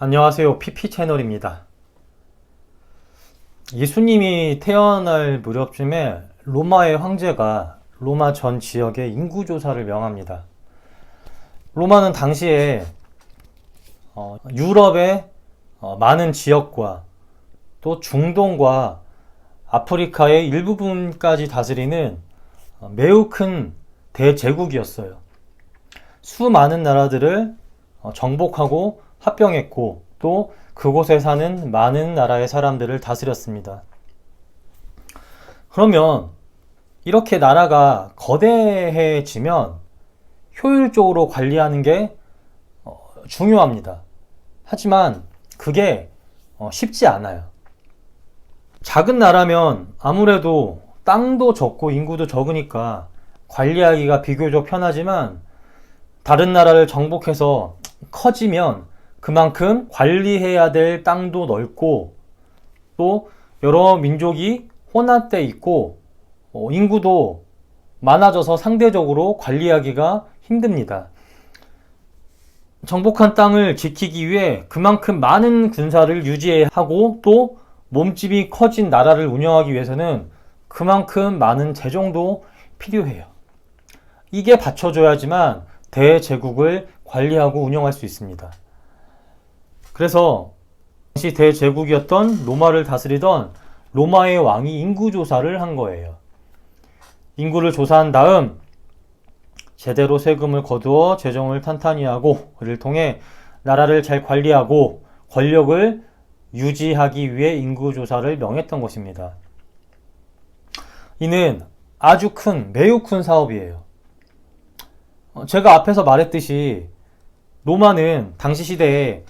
안녕하세요. PP 채널입니다. 예수님이 태어날 무렵쯤에 로마의 황제가 로마 전 지역의 인구조사를 명합니다. 로마는 당시에 유럽의 많은 지역과 또 중동과 아프리카의 일부분까지 다스리는 매우 큰 대제국이었어요. 수많은 나라들을 정복하고 합병했고 또 그곳에 사는 많은 나라의 사람들을 다스렸습니다. 그러면 이렇게 나라가 거대해지면 효율적으로 관리하는 게 중요합니다. 하지만 그게 쉽지 않아요. 작은 나라면 아무래도 땅도 적고 인구도 적으니까 관리하기가 비교적 편하지만 다른 나라를 정복해서 커지면 그만큼 관리해야 될 땅도 넓고 또 여러 민족이 혼합돼 있고 인구도 많아져서 상대적으로 관리하기가 힘듭니다. 정복한 땅을 지키기 위해 그만큼 많은 군사를 유지해야 하고 또 몸집이 커진 나라를 운영하기 위해서는 그만큼 많은 재정도 필요해요. 이게 받쳐줘야지만 대제국을 관리하고 운영할 수 있습니다. 그래서 당시 대제국이었던 로마를 다스리던 로마의 왕이 인구조사를 한 거예요. 인구를 조사한 다음 제대로 세금을 거두어 재정을 탄탄히 하고 그를 통해 나라를 잘 관리하고 권력을 유지하기 위해 인구조사를 명했던 것입니다. 이는 아주 매우 큰 사업이에요. 제가 앞에서 말했듯이 로마는 당시 시대에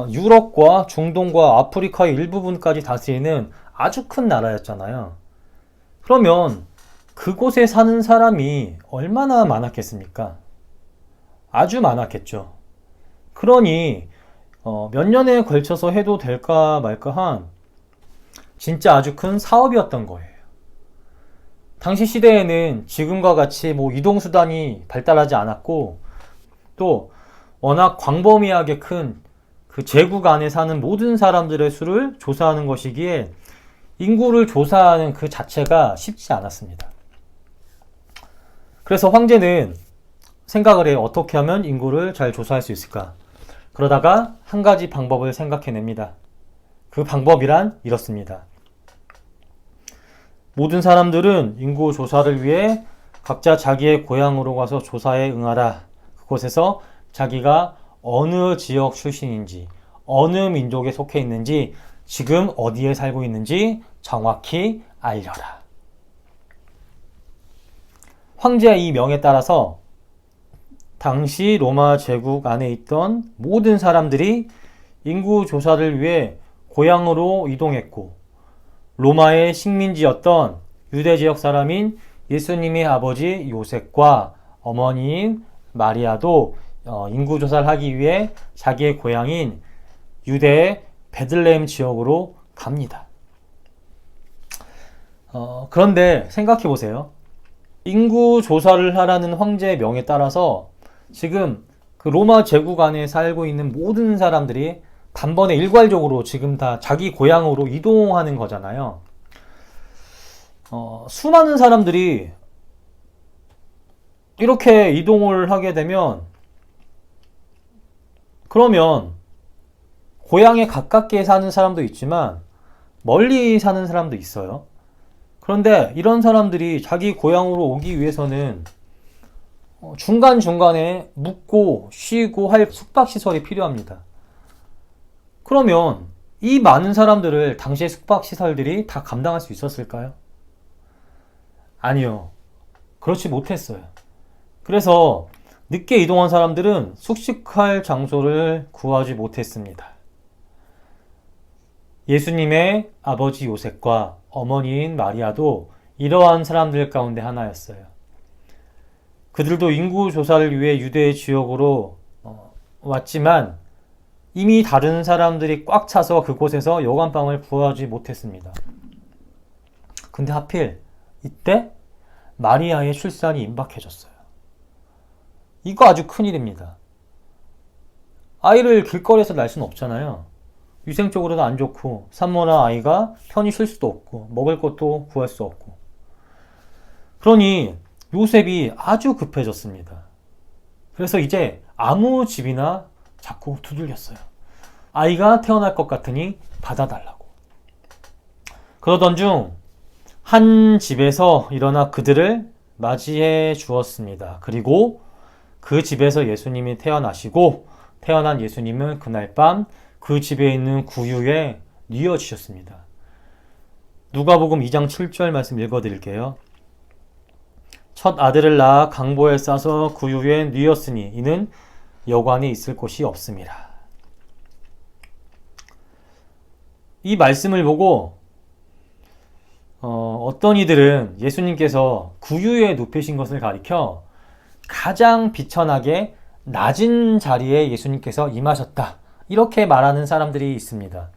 유럽과 중동과 아프리카의 일부분까지 다스리는 아주 큰 나라였잖아요. 그러면 그곳에 사는 사람이 얼마나 많았겠습니까? 아주 많았겠죠. 그러니 몇 년에 걸쳐서 해도 될까 말까한 진짜 아주 큰 사업이었던 거예요. 당시 시대에는 지금과 같이 이동수단이 발달하지 않았고 또 워낙 광범위하게 큰 그 제국 안에 사는 모든 사람들의 수를 조사하는 것이기에 인구를 조사하는 그 자체가 쉽지 않았습니다. 그래서 황제는 생각을 해요. 어떻게 하면 인구를 잘 조사할 수 있을까? 그러다가 한 가지 방법을 생각해냅니다. 그 방법이란 이렇습니다. 모든 사람들은 인구 조사를 위해 각자 자기의 고향으로 가서 조사에 응하라. 그곳에서 자기가 어느 지역 출신인지, 어느 민족에 속해 있는지, 지금 어디에 살고 있는지 정확히 알려라. 황제의 이 명에 따라서 당시 로마 제국 안에 있던 모든 사람들이 인구 조사를 위해 고향으로 이동했고 로마의 식민지였던 유대 지역 사람인 예수님의 아버지 요셉과 어머니인 마리아도 인구조사를 하기 위해 자기의 고향인 유대의 베들레헴 지역으로 갑니다. 그런데 생각해 보세요. 인구조사를 하라는 황제의 명에 따라서 지금 그 로마 제국 안에 살고 있는 모든 사람들이 단번에 일괄적으로 지금 다 자기 고향으로 이동하는 거잖아요. 수많은 사람들이 이렇게 이동을 하게 되면 그러면 고향에 가깝게 사는 사람도 있지만 멀리 사는 사람도 있어요. 그런데 이런 사람들이 자기 고향으로 오기 위해서는 중간중간에 묵고 쉬고 할 숙박시설이 필요합니다. 그러면 이 많은 사람들을 당시의 숙박시설들이 다 감당할 수 있었을까요? 아니요. 그렇지 못했어요. 그래서 늦게 이동한 사람들은 숙식할 장소를 구하지 못했습니다. 예수님의 아버지 요셉과 어머니인 마리아도 이러한 사람들 가운데 하나였어요. 그들도 인구 조사를 위해 유대 지역으로 왔지만 이미 다른 사람들이 꽉 차서 그곳에서 여관방을 구하지 못했습니다. 근데 하필 이때 마리아의 출산이 임박해졌어요. 이거 아주 큰일입니다. 아이를 길거리에서 낳을 수는 없잖아요. 위생적으로도 안 좋고 산모나 아이가 편히 쉴 수도 없고 먹을 것도 구할 수 없고. 그러니 요셉이 아주 급해졌습니다. 그래서 이제 아무 집이나 자꾸 두들겼어요. 아이가 태어날 것 같으니 받아달라고. 그러던 중 한 집에서 일어나 그들을 맞이해 주었습니다. 그리고 그 집에서 예수님이 태어나시고 태어난 예수님은 그날 밤 그 집에 있는 구유에 뉘어지셨습니다. 누가복음 2장 7절 말씀 읽어드릴게요. 첫 아들을 낳아 강보에 싸서 구유에 뉘었으니 이는 여관에 있을 곳이 없음이라. 이 말씀을 보고 어떤 이들은 예수님께서 구유에 눕히신 것을 가리켜 가장 비천하게 낮은 자리에 예수님께서 임하셨다, 이렇게 말하는 사람들이 있습니다.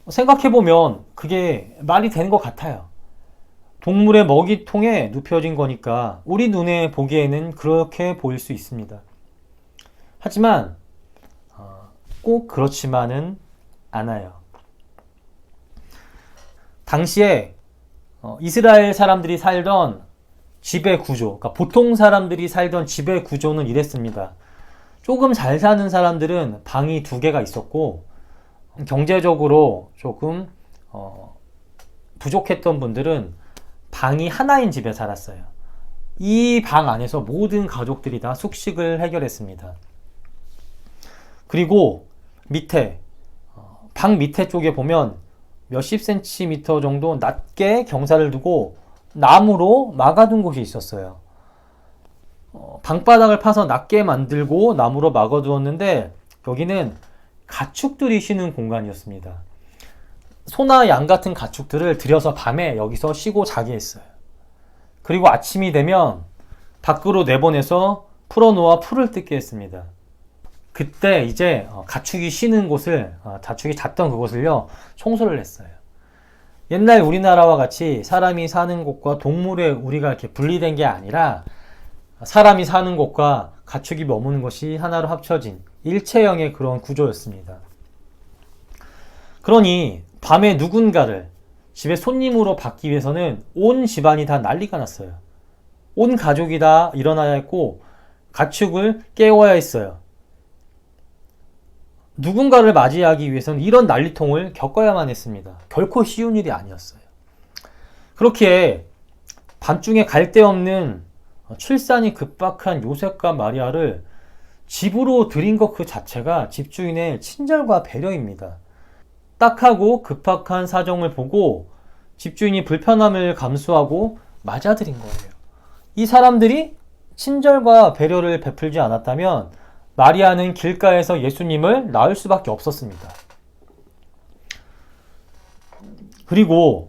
생각해보면 그게 말이 되는 것 같아요. 동물의 먹이통에 눕혀진 거니까 우리 눈에 보기에는 그렇게 보일 수 있습니다. 하지만 꼭 그렇지만은 않아요. 당시에 이스라엘 사람들이 살던 지배 구조, 그러니까 보통 사람들이 살던 지배 구조는 이랬습니다. 조금 잘 사는 사람들은 방이 2개가 있었고, 경제적으로 조금 부족했던 분들은 방이 하나인 집에 살았어요. 이 방 안에서 모든 가족들이 다 숙식을 해결했습니다. 그리고 밑에, 방 밑에 쪽에 보면 몇십 센티미터 정도 낮게 경사를 두고 나무로 막아둔 곳이 있었어요. 방바닥을 파서 낮게 만들고 나무로 막아두었는데 여기는 가축들이 쉬는 공간이었습니다. 소나 양 같은 가축들을 들여서 밤에 여기서 쉬고 자게 했어요. 그리고 아침이 되면 밖으로 내보내서 풀어놓아 풀을 뜯게 했습니다. 그때 이제 가축이 쉬는 곳을, 가축이 잤던 그곳을요, 청소를 했어요. 옛날 우리나라와 같이 사람이 사는 곳과 동물의 우리가 이렇게 분리된 게 아니라 사람이 사는 곳과 가축이 머무는 것이 하나로 합쳐진 일체형의 그런 구조였습니다. 그러니 밤에 누군가를 집에 손님으로 받기 위해서는 온 집안이 다 난리가 났어요. 온 가족이 다 일어나야 했고 가축을 깨워야 했어요. 누군가를 맞이하기 위해서는 이런 난리통을 겪어야만 했습니다. 결코 쉬운 일이 아니었어요. 그렇기에 밤중에 갈 데 없는 출산이 급박한 요셉과 마리아를 집으로 들인 것 그 자체가 집주인의 친절과 배려입니다. 딱하고 급박한 사정을 보고 집주인이 불편함을 감수하고 맞아들인 거예요. 이 사람들이 친절과 배려를 베풀지 않았다면 마리아는 길가에서 예수님을 낳을 수밖에 없었습니다. 그리고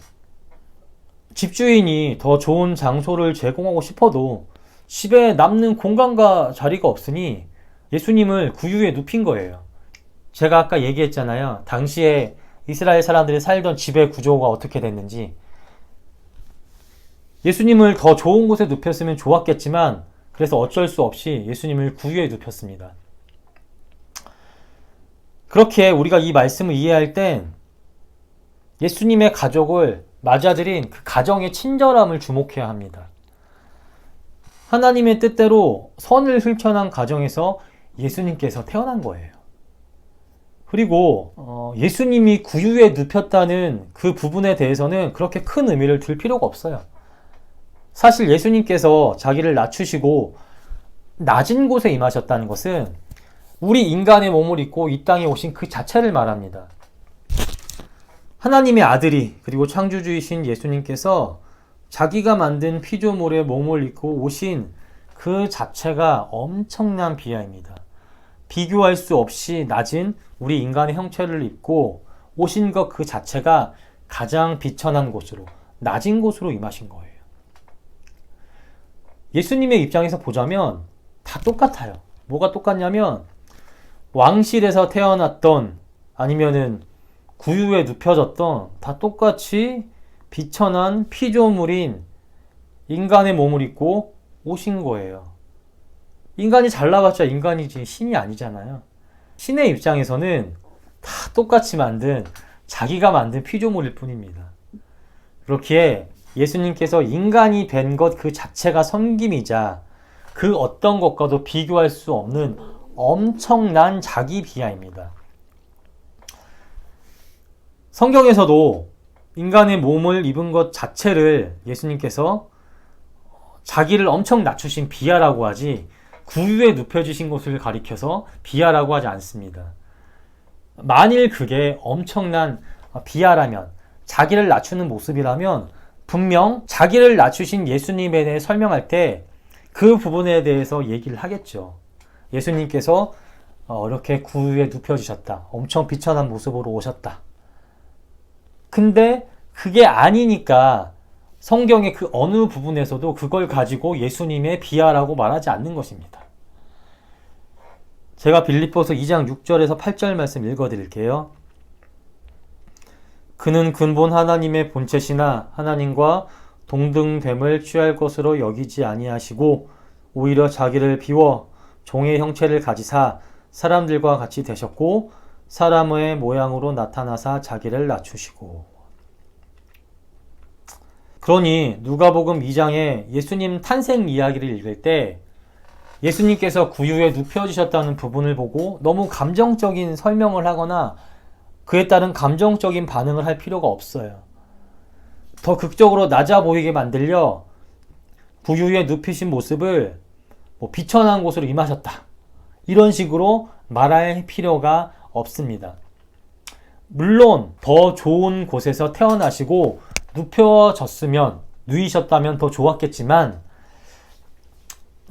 집주인이 더 좋은 장소를 제공하고 싶어도 집에 남는 공간과 자리가 없으니 예수님을 구유에 눕힌 거예요. 제가 아까 얘기했잖아요. 당시에 이스라엘 사람들이 살던 집의 구조가 어떻게 됐는지. 예수님을 더 좋은 곳에 눕혔으면 좋았겠지만 그래서 어쩔 수 없이 예수님을 구유에 눕혔습니다. 그렇게 우리가 이 말씀을 이해할 땐 예수님의 가족을 맞아들인 그 가정의 친절함을 주목해야 합니다. 하나님의 뜻대로 선을 실천한 가정에서 예수님께서 태어난 거예요. 그리고 예수님이 구유에 눕혔다는 그 부분에 대해서는 그렇게 큰 의미를 둘 필요가 없어요. 사실 예수님께서 자기를 낮추시고 낮은 곳에 임하셨다는 것은 우리 인간의 몸을 입고 이 땅에 오신 그 자체를 말합니다. 하나님의 아들이, 그리고 창조주이신 예수님께서 자기가 만든 피조물의 몸을 입고 오신 그 자체가 엄청난 비하입니다. 비교할 수 없이 낮은 우리 인간의 형체를 입고 오신 것 그 자체가 가장 비천한 곳으로, 낮은 곳으로 임하신 거예요. 예수님의 입장에서 보자면 다 똑같아요. 뭐가 똑같냐면 왕실에서 태어났던 아니면은 구유에 눕혀졌던 다 똑같이 비천한 피조물인 인간의 몸을 입고 오신 거예요. 인간이 잘나봤자 인간이지 신이 아니잖아요. 신의 입장에서는 다 똑같이 만든 자기가 만든 피조물일 뿐입니다. 그렇기에 예수님께서 인간이 된 것 그 자체가 섬김이자 그 어떤 것과도 비교할 수 없는 엄청난 자기 비하입니다. 성경에서도 인간의 몸을 입은 것 자체를 예수님께서 자기를 엄청 낮추신 비하라고 하지 구유에 눕혀주신 것을 가리켜서 비하라고 하지 않습니다. 만일 그게 엄청난 비하라면, 자기를 낮추는 모습이라면 분명 자기를 낮추신 예수님에 대해 설명할 때 그 부분에 대해서 얘기를 하겠죠. 예수님께서 이렇게 구유에 눕혀주셨다. 엄청 비천한 모습으로 오셨다. 근데 그게 아니니까 성경의 그 어느 부분에서도 그걸 가지고 예수님의 비하라고 말하지 않는 것입니다. 제가 빌립보서 2장 6절에서 8절 말씀 읽어드릴게요. 그는 근본 하나님의 본체시나 하나님과 동등됨을 취할 것으로 여기지 아니하시고 오히려 자기를 비워 종의 형체를 가지사 사람들과 같이 되셨고 사람의 모양으로 나타나사 자기를 낮추시고. 그러니 누가복음 2장에 예수님 탄생 이야기를 읽을 때 예수님께서 구유에 눕혀지셨다는 부분을 보고 너무 감정적인 설명을 하거나 그에 따른 감정적인 반응을 할 필요가 없어요. 더 극적으로 낮아 보이게 만들려 구유에 눕히신 모습을 비천한 곳으로 임하셨다. 이런 식으로 말할 필요가 없습니다. 물론 더 좋은 곳에서 태어나시고 눕혀졌으면, 누이셨다면 더 좋았겠지만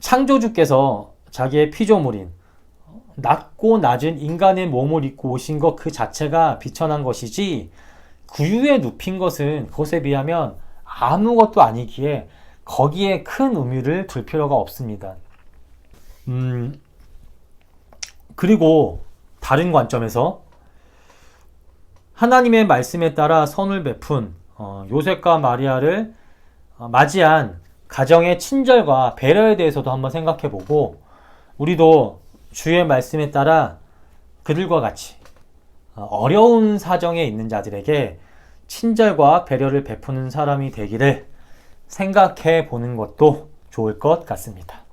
창조주께서 자기의 피조물인 낮고 낮은 인간의 몸을 입고 오신 것 그 자체가 비천한 것이지 구유에 눕힌 것은 그것에 비하면 아무것도 아니기에 거기에 큰 의미를 둘 필요가 없습니다. 그리고 다른 관점에서 하나님의 말씀에 따라 선을 베푼 요셉과 마리아를 맞이한 가정의 친절과 배려에 대해서도 한번 생각해보고 우리도 주의 말씀에 따라 그들과 같이 어려운 사정에 있는 자들에게 친절과 배려를 베푸는 사람이 되기를 생각해 보는 것도 좋을 것 같습니다.